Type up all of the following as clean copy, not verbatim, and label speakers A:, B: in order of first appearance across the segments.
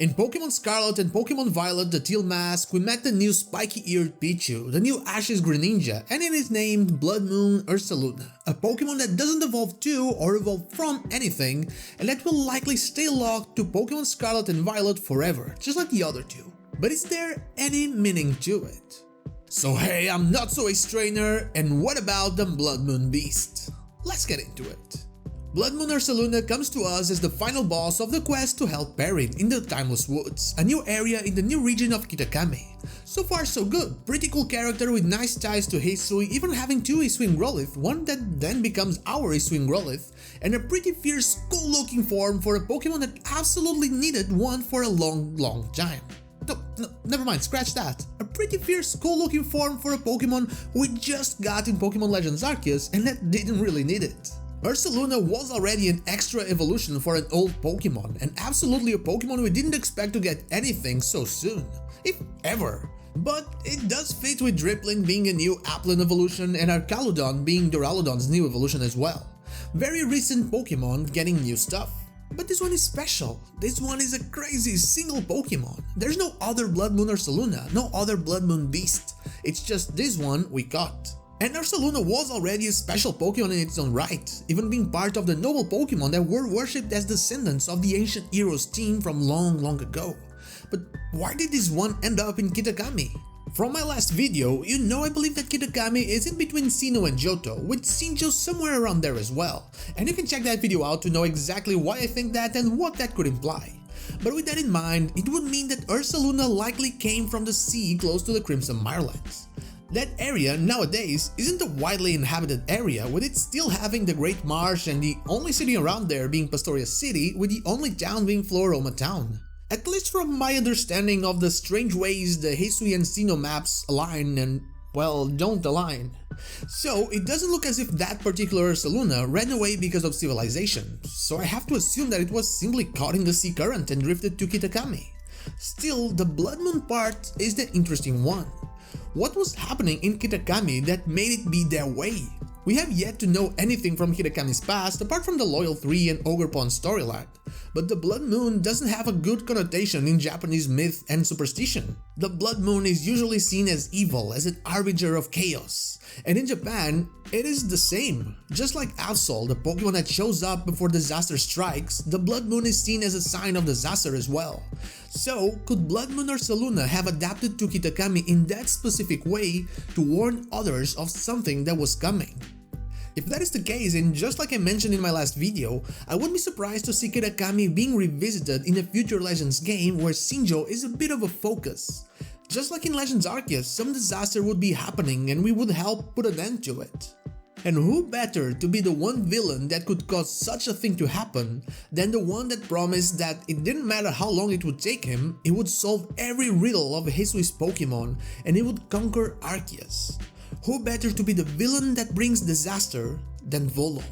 A: In Pokémon Scarlet and Pokémon Violet the Teal Mask, we met the new spiky-eared Pichu, the new Ashes Greninja, and it is named BLOODMOON URSALUNA, a Pokémon that doesn't evolve to or evolve from anything, and that will likely stay locked to Pokémon Scarlet and Violet forever, just like the other two. But is there any meaning to it? So hey, I'm not so Ace Trainer, and what about the BLOODMOON Beast? Let's get into it. BLOODMOON URSALUNA comes to us as the final boss of the quest to help Perrin in the Timeless Woods, a new area in the new region of Kitakami. So far so good, pretty cool character with nice ties to Hisui, even having two Hisuian Growlithe, one that then becomes our Hisuian Growlithe, and a pretty fierce, cool looking form for a Pokemon that absolutely needed one for a long time. No, never mind, scratch that. A pretty fierce, cool looking form for a Pokemon we just got in Pokemon Legends Arceus and that didn't really need it. Ursaluna was already an extra evolution for an old Pokemon, and absolutely a Pokemon we didn't expect to get anything so soon, if ever. But it does fit with Dripling being a new Applin evolution and Arcaludon being Duraludon's new evolution as well. Very recent Pokemon getting new stuff. But this one is special. This one is a crazy single Pokemon. There's no other BLOODMOON Ursaluna, no other BLOODMOON Beast. It's just this one we got. And Ursaluna was already a special Pokemon in its own right, even being part of the noble Pokemon that were worshipped as descendants of the ancient heroes team from long ago. But why did this one end up in Kitakami? From my last video, you know I believe that Kitakami is in between Sinnoh and Johto, with Sinjo somewhere around there as well, and you can check that video out to know exactly why I think that and what that could imply. But with that in mind, it would mean that Ursaluna likely came from the sea close to the Crimson Mirelands. That area nowadays isn't a widely inhabited area, with it still having the Great Marsh and the only city around there being Pastoria City, with the only town being Floroma Town. At least from my understanding of the strange ways the Hisui and Sinnoh maps align and, well, don't align. So it doesn't look as if that particular Ursaluna ran away because of civilization, so I have to assume that it was simply caught in the sea current and drifted to Kitakami. Still, the BLOODMOON part is the interesting one. What was happening in Kitakami that made it be their way? We have yet to know anything from Kitakami's past apart from the Loyal 3 and Ogerpon storyline, but the BLOODMOON doesn't have a good connotation in Japanese myth and superstition. The BLOODMOON is usually seen as evil, as an harbinger of chaos, and in Japan, it is the same. Just like Absol, the Pokemon that shows up before disaster strikes, the BLOODMOON is seen as a sign of disaster as well. So, could BLOODMOON Ursaluna have adapted to Kitakami in that specific way to warn others of something that was coming? If that is the case, and just like I mentioned in my last video, I wouldn't be surprised to see Kitakami being revisited in a future Legends game where Sinjo is a bit of a focus. Just like in Legends Arceus, some disaster would be happening and we would help put an end to it. And who better to be the one villain that could cause such a thing to happen than the one that promised that it didn't matter how long it would take him, he would solve every riddle of Hisui's Pokemon and he would conquer Arceus. Who better to be the villain that brings disaster than Volo?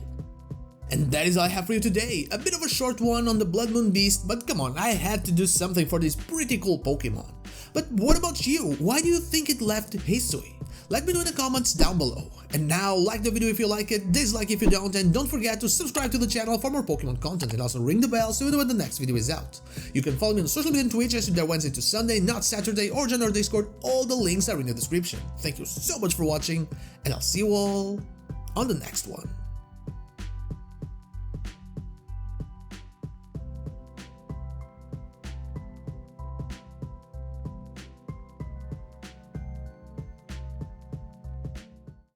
A: And that is all I have for you today. A bit of a short one on the BLOODMOON Beast, but come on, I had to do something for this pretty cool Pokemon. But what about you? Why do you think it left Hisui? Let me know in the comments down below. And now, like the video if you like it, dislike if you don't, and don't forget to subscribe to the channel for more Pokemon content and also ring the bell so you know when the next video is out. You can follow me on social media and Twitch. I stream there Wednesday to Sunday, not Saturday, or join our Discord. All the links are in the description. Thank you so much for watching, and I'll see you all on the next one.